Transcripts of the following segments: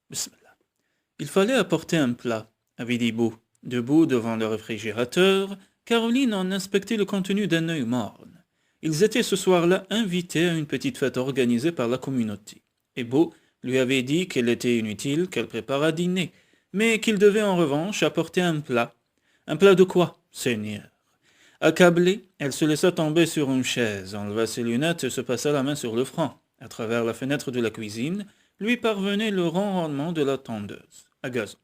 Bismillah. Il fallait apporter un plat, avait dit Beau. Debout devant le réfrigérateur, Caroline en inspectait le contenu d'un œil morne. Ils étaient ce soir-là invités à une petite fête organisée par la communauté. Et Beau lui avait dit qu'il était inutile qu'elle prépare à dîner, mais qu'il devait en revanche apporter un plat. Un plat de quoi, Seigneur? Accablée, elle se laissa tomber sur une chaise, enleva ses lunettes et se passa la main sur le front. À travers la fenêtre de la cuisine, lui parvenait le ronronnement de la tondeuse, à gazon.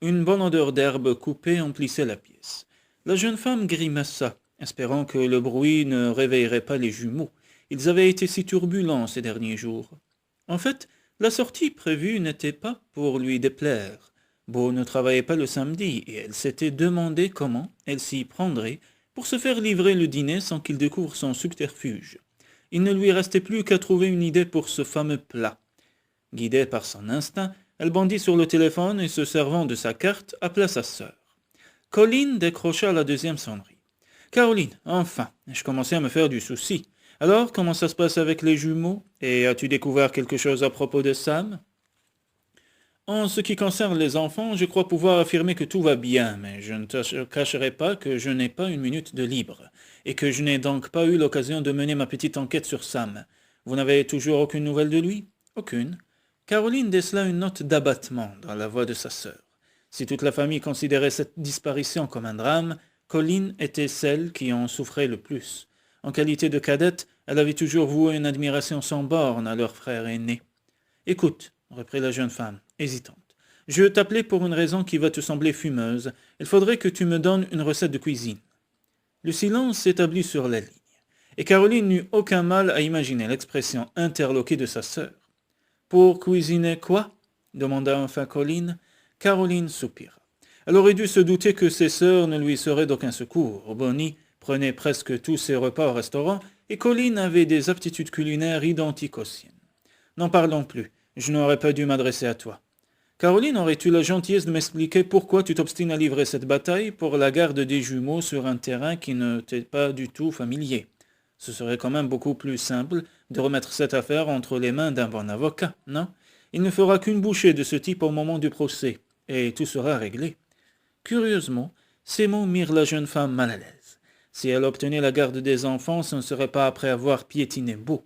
Une bonne odeur d'herbe coupée emplissait la pièce. La jeune femme grimaça, espérant que le bruit ne réveillerait pas les jumeaux. Ils avaient été si turbulents ces derniers jours. En fait, la sortie prévue n'était pas pour lui déplaire. Beau ne travaillait pas le samedi et elle s'était demandé comment elle s'y prendrait pour se faire livrer le dîner sans qu'il découvre son subterfuge. Il ne lui restait plus qu'à trouver une idée pour ce fameux plat. Guidée par son instinct, elle bondit sur le téléphone et se servant de sa carte, appela sa sœur. Colline décrocha la deuxième sonnerie. Caroline, enfin, je commençais à me faire du souci. Alors, comment ça se passe avec les jumeaux? Et as-tu découvert quelque chose à propos de Sam? En ce qui concerne les enfants, je crois pouvoir affirmer que tout va bien, mais je ne te cacherai pas que je n'ai pas une minute de libre, et que je n'ai donc pas eu l'occasion de mener ma petite enquête sur Sam. Vous n'avez toujours aucune nouvelle de lui? Aucune. Caroline décela une note d'abattement dans la voix de sa sœur. Si toute la famille considérait cette disparition comme un drame, Colline était celle qui en souffrait le plus. En qualité de cadette, elle avait toujours voué une admiration sans borne à leur frère aîné. Écoute, reprit la jeune femme, hésitante. Je t'appelais pour une raison qui va te sembler fumeuse. Il faudrait que tu me donnes une recette de cuisine. Le silence s'établit sur la ligne, et Caroline n'eut aucun mal à imaginer l'expression interloquée de sa sœur. Pour cuisiner quoi? Demanda enfin Colline. Caroline soupira. Elle aurait dû se douter que ses sœurs ne lui seraient d'aucun secours. Bonnie prenait presque tous ses repas au restaurant, et Colline avait des aptitudes culinaires identiques aux siennes. N'en parlons plus, je n'aurais pas dû m'adresser à toi. Caroline, aurais-tu la gentillesse de m'expliquer pourquoi tu t'obstines à livrer cette bataille pour la garde des jumeaux sur un terrain qui ne t'est pas du tout familier? Ce serait quand même beaucoup plus simple de remettre cette affaire entre les mains d'un bon avocat, non? Il ne fera qu'une bouchée de ce type au moment du procès, et tout sera réglé. Curieusement, ces mots mirent la jeune femme mal à l'aise. Si elle obtenait la garde des enfants, ce ne serait pas après avoir piétiné Beau.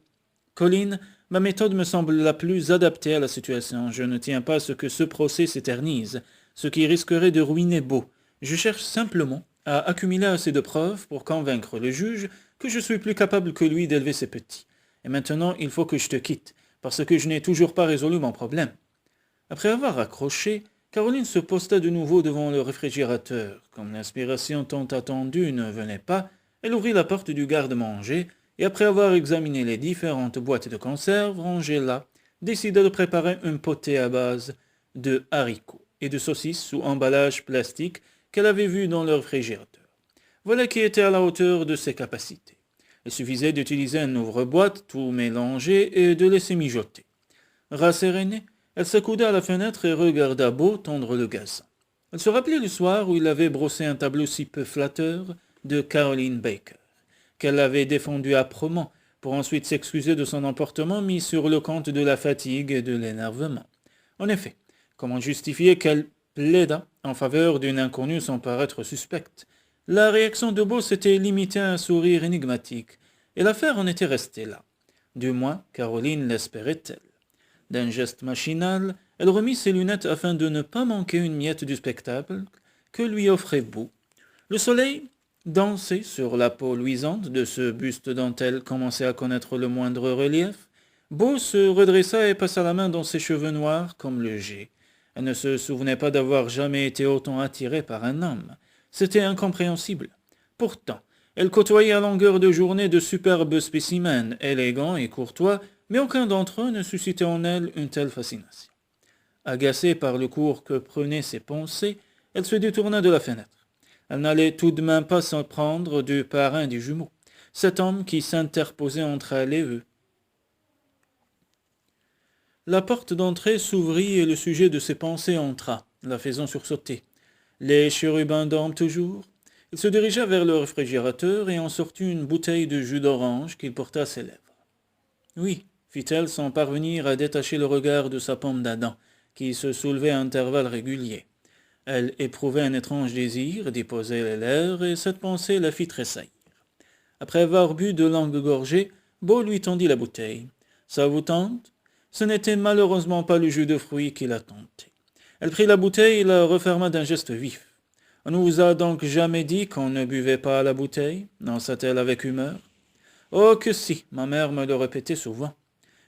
Colline, ma méthode me semble la plus adaptée à la situation. Je ne tiens pas à ce que ce procès s'éternise, ce qui risquerait de ruiner Beau. Je cherche simplement à accumuler assez de preuves pour convaincre le juge que je suis plus capable que lui d'élever ses petits. Et maintenant, il faut que je te quitte, parce que je n'ai toujours pas résolu mon problème. Après avoir raccroché, Caroline se posta de nouveau devant le réfrigérateur. Comme l'inspiration tant attendue ne venait pas, elle ouvrit la porte du garde-manger et après avoir examiné les différentes boîtes de conserve rangées là, décida de préparer un poté à base de haricots et de saucisses sous emballage plastique qu'elle avait vu dans le réfrigérateur. Voilà qui était à la hauteur de ses capacités. Il suffisait d'utiliser un ouvre-boîte tout mélangé et de laisser mijoter. Rassérénée, elle s'accouda à la fenêtre et regarda Beau tondre le gazon. Elle se rappelait le soir où il avait brossé un tableau si peu flatteur de Caroline Baker, qu'elle avait défendu âprement, pour ensuite s'excuser de son emportement mis sur le compte de la fatigue et de l'énervement. En effet, comment justifier qu'elle plaidât en faveur d'une inconnue sans paraître suspecte? La réaction de Beau s'était limitée à un sourire énigmatique, et l'affaire en était restée là. Du moins, Caroline l'espérait-elle. D'un geste machinal, elle remit ses lunettes afin de ne pas manquer une miette du spectacle que lui offrait Beau. Le soleil dansait sur la peau luisante de ce buste dont elle commençait à connaître le moindre relief. Beau se redressa et passa la main dans ses cheveux noirs comme le jet. Elle ne se souvenait pas d'avoir jamais été autant attirée par un homme. C'était incompréhensible. Pourtant, elle côtoyait à longueur de journée de superbes spécimens, élégants et courtois, mais aucun d'entre eux ne suscitait en elle une telle fascination. Agacée par le cours que prenaient ses pensées, elle se détourna de la fenêtre. Elle n'allait tout de même pas s'en prendre du parrain des jumeaux, cet homme qui s'interposait entre elle et eux. La porte d'entrée s'ouvrit et le sujet de ses pensées entra, la faisant sursauter. Les chérubins dorment toujours? Il se dirigea vers le réfrigérateur et en sortit une bouteille de jus d'orange qu'il porta à ses lèvres. Oui, fit-elle sans parvenir à détacher le regard de sa pomme d'Adam, qui se soulevaient à intervalles réguliers. Elle éprouvait un étrange désir d'y poser les lèvres, et cette pensée la fit tressaillir. Après avoir bu de longues gorgées, Beau lui tendit la bouteille. Ça vous tente? Ce n'était malheureusement pas le jus de fruits qui la tentait. Elle prit la bouteille et la referma d'un geste vif. On ne vous a donc jamais dit qu'on ne buvait pas à la bouteille, lança-t-elle avec humeur. Oh que si, ma mère me le répétait souvent.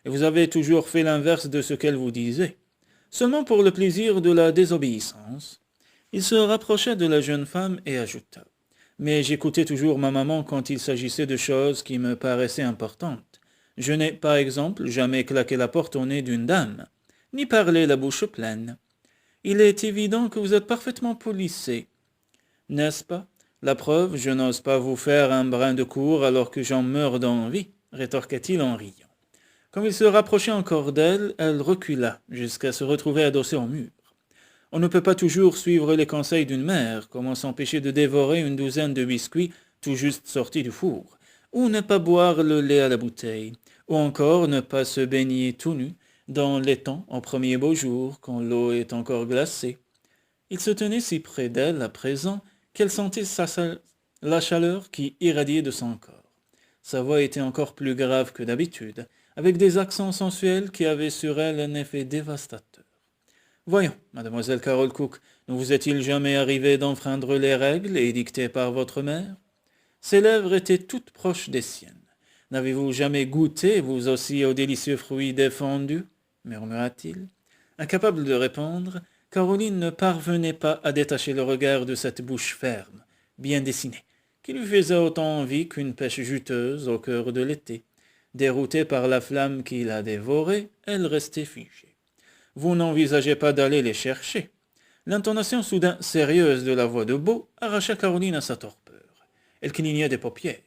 Et vous avez toujours fait l'inverse de ce qu'elle vous disait. Seulement pour le plaisir de la désobéissance. Il se rapprocha de la jeune femme et ajouta. Mais j'écoutais toujours ma maman quand il s'agissait de choses qui me paraissaient importantes. Je n'ai, par exemple, jamais claqué la porte au nez d'une dame, ni parlé la bouche pleine. Il est évident que vous êtes parfaitement policé. N'est-ce pas? La preuve, je n'ose pas vous faire un brin de cour alors que j'en meurs d'envie, rétorqua-t-il en riant. Comme il se rapprochait encore d'elle, elle recula jusqu'à se retrouver adossée au mur. On ne peut pas toujours suivre les conseils d'une mère, comment s'empêcher de dévorer une douzaine de biscuits tout juste sortis du four, ou ne pas boire le lait à la bouteille, ou encore ne pas se baigner tout nu dans l'étang en premier beau jour quand l'eau est encore glacée. Il se tenait si près d'elle à présent qu'elle sentait la chaleur qui irradiait de son corps. Sa voix était encore plus grave que d'habitude, avec des accents sensuels qui avaient sur elle un effet dévastateur. Voyons, mademoiselle Carol Cook, ne vous est-il jamais arrivé d'enfreindre les règles édictées par votre mère? Ses lèvres étaient toutes proches des siennes. N'avez-vous jamais goûté, vous aussi, aux délicieux fruits défendus? Murmura-t-il. Incapable de répondre, Caroline ne parvenait pas à détacher le regard de cette bouche ferme, bien dessinée, qui lui faisait autant envie qu'une pêche juteuse au cœur de l'été. Déroutée par la flamme qui la dévorait, elle restait figée. Vous n'envisagez pas d'aller les chercher. L'intonation soudain sérieuse de la voix de Beau arracha Caroline à sa torpeur. Elle clignait des paupières.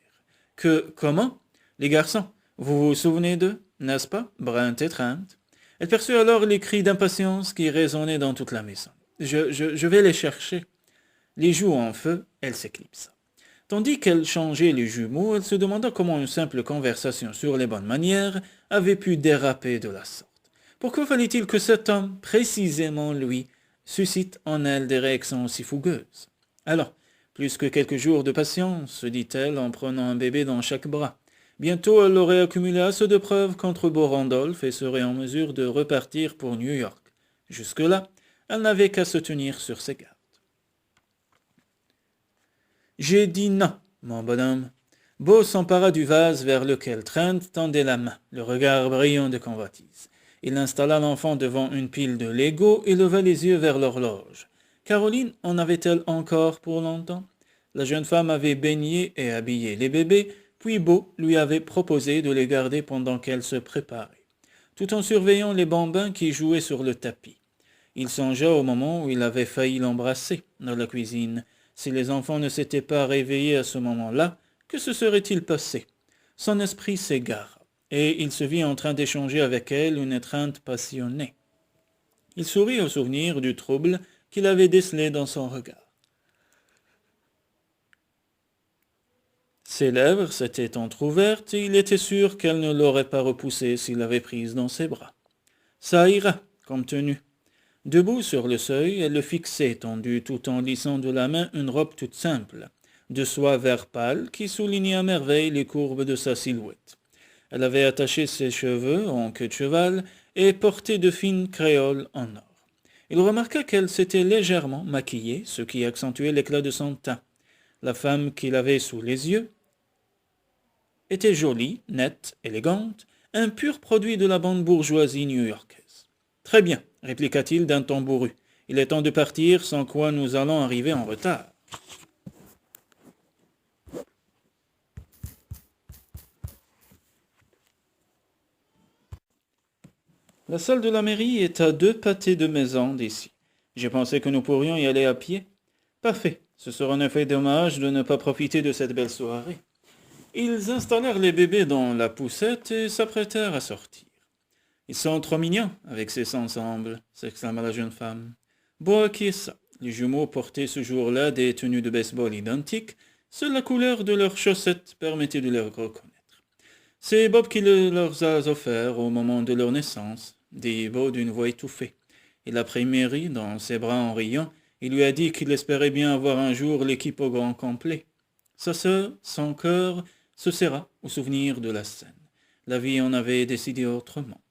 Comment? Les garçons, vous vous souvenez d'eux, n'est-ce pas? Brint et Trent. Elle perçut alors les cris d'impatience qui résonnaient dans toute la maison. Je vais les chercher. Les joues en feu, elle s'éclipsa. Tandis qu'elle changeait les jumeaux, elle se demanda comment une simple conversation sur les bonnes manières avait pu déraper de la sorte. Pourquoi fallait-il que cet homme, précisément lui, suscite en elle des réactions si fougueuses? Alors, plus que quelques jours de patience, se dit-elle en prenant un bébé dans chaque bras. Bientôt, elle aurait accumulé assez de preuves contre Beau Randolph et serait en mesure de repartir pour New York. Jusque-là, elle n'avait qu'à se tenir sur ses gardes. J'ai dit non, mon bonhomme. Beau s'empara du vase vers lequel Trent tendait la main, le regard brillant de convoitise. Il installa l'enfant devant une pile de Lego et leva les yeux vers l'horloge. Caroline en avait-elle encore pour longtemps? La jeune femme avait baigné et habillé les bébés, puis Beau lui avait proposé de les garder pendant qu'elle se préparait, tout en surveillant les bambins qui jouaient sur le tapis. Il songea au moment où il avait failli l'embrasser dans la cuisine. Si les enfants ne s'étaient pas réveillés à ce moment-là, que se serait-il passé? Son esprit s'égara, et il se vit en train d'échanger avec elle une étreinte passionnée. Il sourit au souvenir du trouble qu'il avait décelé dans son regard. Ses lèvres s'étaient entr'ouvertes et il était sûr qu'elle ne l'aurait pas repoussé s'il l'avait prise dans ses bras. Ça ira, comme tenue. Debout sur le seuil, elle le fixait, tendu tout en lissant de la main une robe toute simple, de soie vert pâle, qui soulignait à merveille les courbes de sa silhouette. Elle avait attaché ses cheveux en queue de cheval et portait de fines créoles en or. Il remarqua qu'elle s'était légèrement maquillée, ce qui accentuait l'éclat de son teint. La femme qu'il avait sous les yeux était jolie, nette, élégante, un pur produit de la bonne bourgeoisie new-yorkaise. « Très bien, répliqua-t-il d'un ton bourru. Il est temps de partir, sans quoi nous allons arriver en retard. La salle de la mairie est à 2 pâtés de maison d'ici. J'ai pensé que nous pourrions y aller à pied. Parfait, ce sera un effet dommage de ne pas profiter de cette belle soirée. Ils installèrent les bébés dans la poussette et s'apprêtèrent à sortir. Ils sont trop mignons avec ces ensembles, s'exclama la jeune femme. Bois, qui est ça? Les jumeaux portaient ce jour-là des tenues de baseball identiques, seule la couleur de leurs chaussettes permettait de les reconnaître. C'est Bob qui leur a offert au moment de leur naissance, dit Beau d'une voix étouffée. Il a pris Mary dans ses bras en riant. Il lui a dit qu'il espérait bien avoir un jour l'équipe au grand complet. Sa sœur, son cœur, se serra au souvenir de la scène. La vie en avait décidé autrement.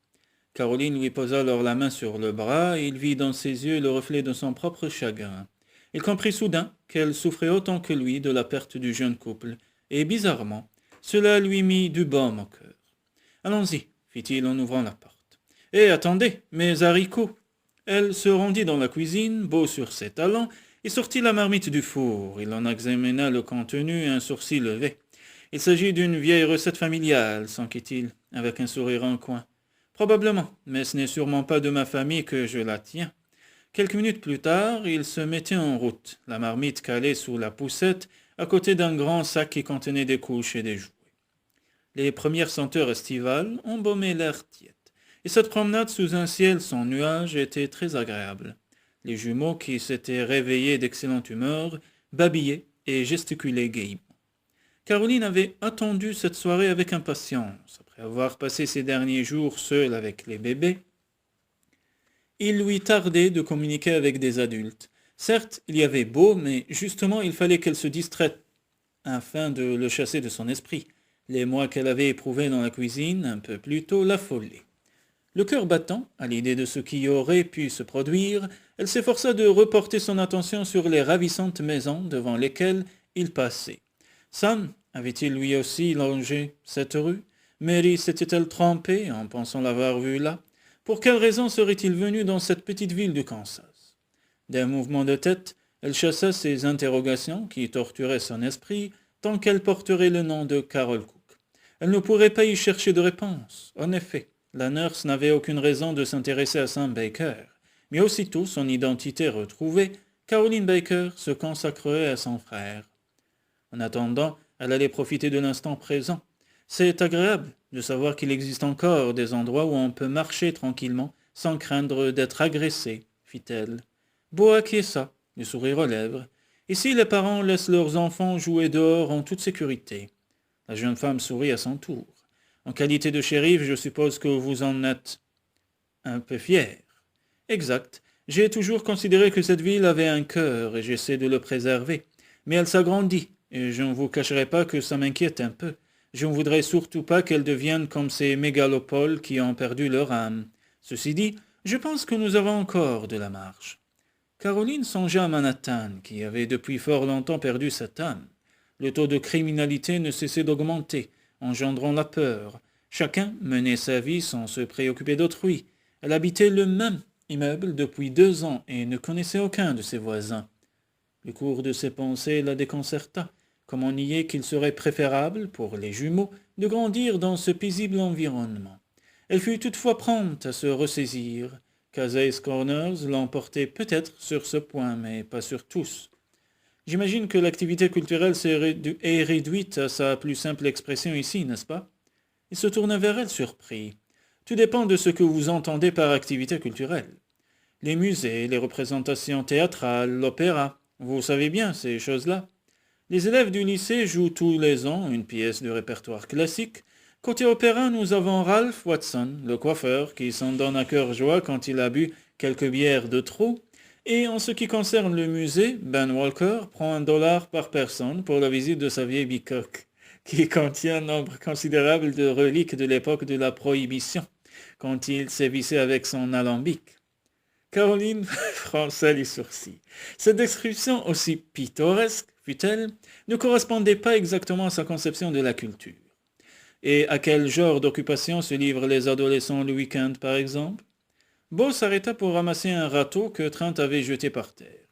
Caroline lui posa alors la main sur le bras et il vit dans ses yeux le reflet de son propre chagrin. Il comprit soudain qu'elle souffrait autant que lui de la perte du jeune couple, et bizarrement, cela lui mit du baume au cœur. « Allons-y, fit-il en ouvrant la porte. « Eh, attendez, mes haricots !» Elle se rendit dans la cuisine, beau sur ses talons, et sortit la marmite du four. Il en examina le contenu, un sourcil levé. « Il s'agit d'une vieille recette familiale, s'enquit-il, avec un sourire en coin. « Probablement, mais ce n'est sûrement pas de ma famille que je la tiens. » Quelques minutes plus tard, il se mettait en route, la marmite calée sous la poussette, à côté d'un grand sac qui contenait des couches et des jouets. Les premières senteurs estivales embaumaient l'air tiède, et cette promenade sous un ciel sans nuages était très agréable. Les jumeaux, qui s'étaient réveillés d'excellente humeur, babillaient et gesticulaient gaiement. Caroline avait attendu cette soirée avec impatience. Après avoir passé ces derniers jours seule avec les bébés, il lui tardait de communiquer avec des adultes. Certes, il y avait beau, mais justement il fallait qu'elle se distraite afin de le chasser de son esprit. Les mois qu'elle avait éprouvés dans la cuisine, un peu plus tôt, l'affolaient. Le cœur battant, à l'idée de ce qui aurait pu se produire, elle s'efforça de reporter son attention sur les ravissantes maisons devant lesquelles il passait. Sam avait-il lui aussi longé cette rue? Mary s'était-elle trompée en pensant l'avoir vu là? Pour quelle raison serait-il venu dans cette petite ville du Kansas? D'un mouvement de tête, elle chassa ces interrogations qui torturaient son esprit tant qu'elle porterait le nom de Carol Cook. Elle ne pourrait pas y chercher de réponse. En effet, la nurse n'avait aucune raison de s'intéresser à Sam Baker. Mais aussitôt son identité retrouvée, Caroline Baker se consacrerait à son frère. En attendant, elle allait profiter de l'instant présent. C'est agréable de savoir qu'il existe encore des endroits où on peut marcher tranquillement sans craindre d'être agressé, fit-elle. Beau acquiesça, le sourire aux lèvres. Ici, les parents laissent leurs enfants jouer dehors en toute sécurité. La jeune femme sourit à son tour. En qualité de shérif, je suppose que vous en êtes un peu fier. Exact. J'ai toujours considéré que cette ville avait un cœur et j'essaie de le préserver. Mais elle s'agrandit, et je ne vous cacherai pas que ça m'inquiète un peu. Je ne voudrais surtout pas qu'elle devienne comme ces mégalopoles qui ont perdu leur âme. Ceci dit, je pense que nous avons encore de la marge. Caroline songea à Manhattan, qui avait depuis fort longtemps perdu cette âme. Le taux de criminalité ne cessait d'augmenter, engendrant la peur. Chacun menait sa vie sans se préoccuper d'autrui. Elle habitait le même immeuble depuis 2 ans et ne connaissait aucun de ses voisins. Le cours de ses pensées la déconcerta. Comment nier qu'il serait préférable, pour les jumeaux, de grandir dans ce paisible environnement? Elle fut toutefois prompte à se ressaisir. Casey's Corners l'emportait peut-être sur ce point, mais pas sur tous. J'imagine que l'activité culturelle est réduite à sa plus simple expression ici, n'est-ce pas? Il se tourna vers elle surpris. Tout dépend de ce que vous entendez par activité culturelle. Les musées, les représentations théâtrales, l'opéra, vous savez bien ces choses-là. Les élèves du lycée jouent tous les ans une pièce de répertoire classique. Côté opéra, nous avons Ralph Watson, le coiffeur, qui s'en donne à cœur joie quand il a bu quelques bières de trop. Et en ce qui concerne le musée, Ben Walker prend $1 par personne pour la visite de sa vieille bicoque, qui contient un nombre considérable de reliques de l'époque de la Prohibition, quand il sévissait avec son alambic. Caroline fronça les sourcils. Cette description, aussi pittoresque fut-elle, ne correspondait pas exactement à sa conception de la culture. Et à quel genre d'occupation se livrent les adolescents le week-end, par exemple? Beau s'arrêta pour ramasser un râteau que Trent avait jeté par terre.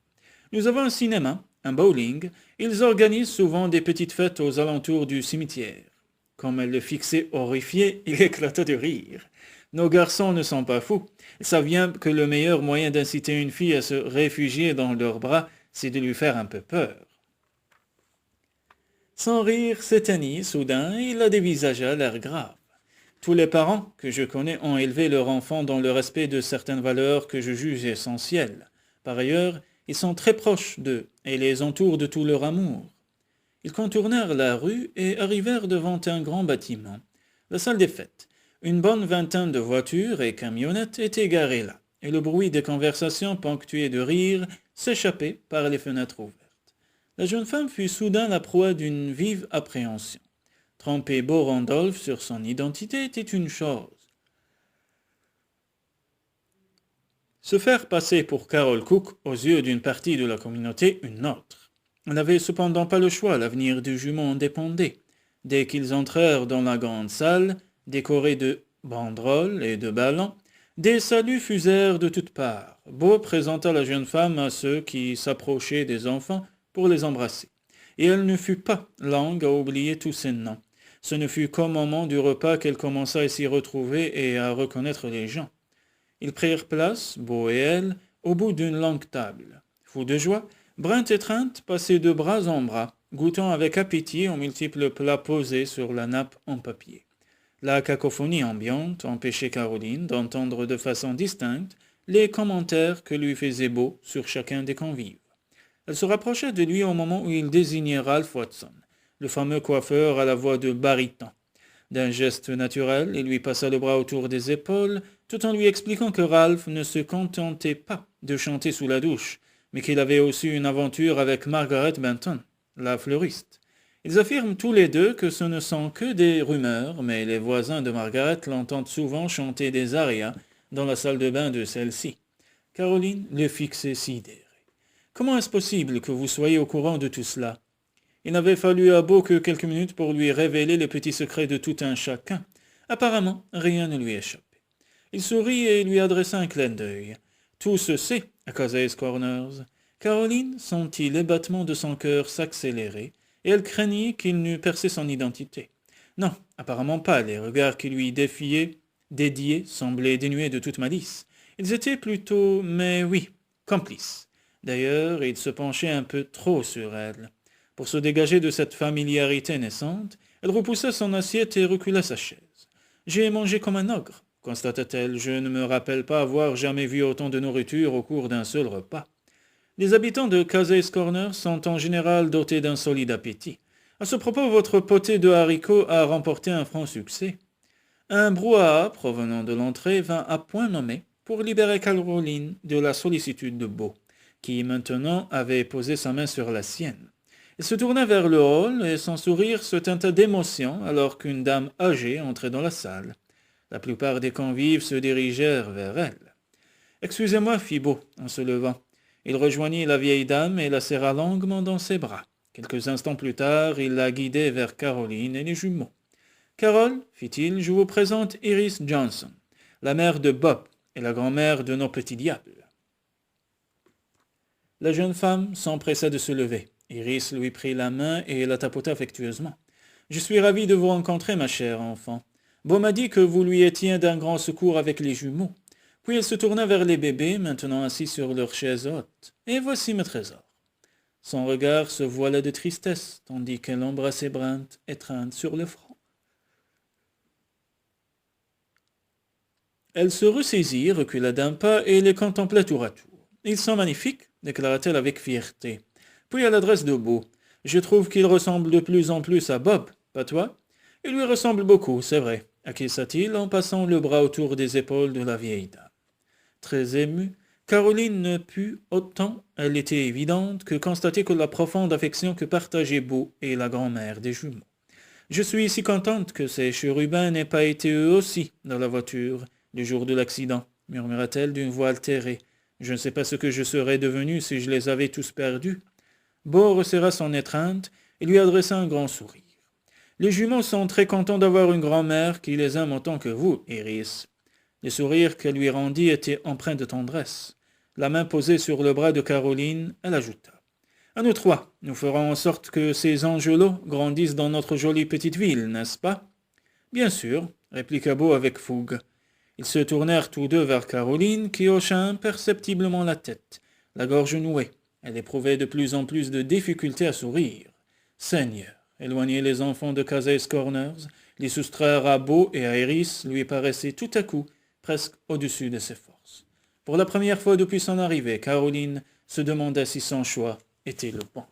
Nous avons un cinéma, un bowling. Ils organisent souvent des petites fêtes aux alentours du cimetière. Comme elle le fixait horrifié, il éclata de rire. Nos garçons ne sont pas fous. Ils savent bien que le meilleur moyen d'inciter une fille à se réfugier dans leurs bras, c'est de lui faire un peu peur. Son rire s'éteignit soudain et il la dévisagea l'air grave. Tous les parents que je connais ont élevé leur enfant dans le respect de certaines valeurs que je juge essentielles. Par ailleurs, ils sont très proches d'eux et les entourent de tout leur amour. Ils contournèrent la rue et arrivèrent devant un grand bâtiment, la salle des fêtes. Une bonne vingtaine de voitures et camionnettes étaient garées là. et le bruit des conversations ponctuées de rires s'échappait par les fenêtres ouvertes. La jeune femme fut soudain la proie d'une vive appréhension. Tromper Beau Randolph sur son identité était une chose. Se faire passer pour Carol Cook aux yeux d'une partie de la communauté une autre. Elle n'avait cependant pas le choix, l'avenir du jumeau en dépendait. Dès qu'ils entrèrent dans la grande salle, décorée de banderoles et de ballons, des saluts fusèrent de toutes parts. Beau présenta la jeune femme à ceux qui s'approchaient des enfants pour les embrasser. Et elle ne fut pas longue à oublier tous ces noms. Ce ne fut qu'au moment du repas qu'elle commença à s'y retrouver et à reconnaître les gens. Ils prirent place, Beau et elle, au bout d'une longue table. Fous de joie, Brent et Trent passaient de bras en bras, goûtant avec appétit aux multiples plats posés sur la nappe en papier. La cacophonie ambiante empêchait Caroline d'entendre de façon distincte les commentaires que lui faisait Beau sur chacun des convives. Elle se rapprocha de lui au moment où il désignait Ralph Watson, le fameux coiffeur à la voix de baryton. D'un geste naturel, il lui passa le bras autour des épaules, tout en lui expliquant que Ralph ne se contentait pas de chanter sous la douche, mais qu'il avait aussi une aventure avec Margaret Benton, la fleuriste. Ils affirment tous les deux que ce ne sont que des rumeurs, mais les voisins de Margaret l'entendent souvent chanter des arias dans la salle de bain de celle-ci. Caroline le fixait sidérée. « Comment est-ce possible que vous soyez au courant de tout cela ?» Il n'avait fallu à Beau que quelques minutes pour lui révéler les petits secrets de tout un chacun. Apparemment, rien ne lui échappait. Il sourit et lui adressa un clin d'œil. Tout se sait à Cassay's Corners. Caroline sentit les battements de son cœur s'accélérer, et elle craignit qu'il n'eût percé son identité. Non, apparemment pas. Les regards qui lui dédiés semblaient dénués de toute malice. Ils étaient plutôt, mais oui, complices. D'ailleurs, il se penchait un peu trop sur elle. Pour se dégager de cette familiarité naissante, elle repoussa son assiette et recula sa chaise. « J'ai mangé comme un ogre, constata-t-elle. Je ne me rappelle pas avoir jamais vu autant de nourriture au cours d'un seul repas. Les habitants de Cassay's Corner sont en général dotés d'un solide appétit. À ce propos, votre potée de haricots a remporté un franc succès. » Un brouhaha provenant de l'entrée vint à point nommé pour libérer Caroline de la sollicitude de Beau, qui maintenant avait posé sa main sur la sienne. Il se tourna vers le hall et son sourire se teinta d'émotion alors qu'une dame âgée entrait dans la salle. La plupart des convives se dirigèrent vers elle. « Excusez-moi, fit Beau en se levant. » Il rejoignit la vieille dame et la serra longuement dans ses bras. Quelques instants plus tard, il la guidait vers Caroline et les jumeaux. « Carole, fit-il, je vous présente Iris Johnson, la mère de Bob et la grand-mère de nos petits diables. » La jeune femme s'empressa de se lever. Iris lui prit la main et la tapota affectueusement. « Je suis ravi de vous rencontrer, ma chère enfant. Beau m'a dit que vous lui étiez d'un grand secours avec les jumeaux. » Puis elle se tourna vers les bébés, maintenant assis sur leur chaise haute. « Et voici mes trésors. » Son regard se voilait de tristesse, tandis qu'elle embrassait Brent et Trent sur le front. Elle se ressaisit, recula d'un pas et les contempla tour à tour. « Ils sont magnifiques, » déclara-t-elle avec fierté. Puis à l'adresse de Beau. « Je trouve qu'il ressemble de plus en plus à Bob, pas toi ?»« Il lui ressemble beaucoup, c'est vrai, » acquiesça-t-il en passant le bras autour des épaules de la vieille dame. Très émue, Caroline ne put, autant elle était évidente, que constater que la profonde affection que partageaient Beau et la grand-mère des jumeaux. « Je suis si contente que ces chérubins n'aient pas été eux aussi dans la voiture le jour de l'accident, » murmura-t-elle d'une voix altérée. « Je ne sais pas ce que je serais devenue si je les avais tous perdus. » Beau resserra son étreinte et lui adressa un grand sourire. « Les jumeaux sont très contents d'avoir une grand-mère qui les aime autant que vous, Iris. » Le sourire qu'elle lui rendit était empreint de tendresse. La main posée sur le bras de Caroline, elle ajouta. « À nous trois, nous ferons en sorte que ces angelots grandissent dans notre jolie petite ville, n'est-ce pas ?»« Bien sûr, » répliqua Beau avec fougue. Ils se tournèrent tous deux vers Caroline, qui hocha imperceptiblement la tête, la gorge nouée. Elle éprouvait de plus en plus de difficulté à sourire. Seigneur, éloigner les enfants de Cassay's Corners, les soustraire à Beau et à Iris lui paraissait tout à coup presque au-dessus de ses forces. Pour la première fois depuis son arrivée, Caroline se demanda si son choix était le bon.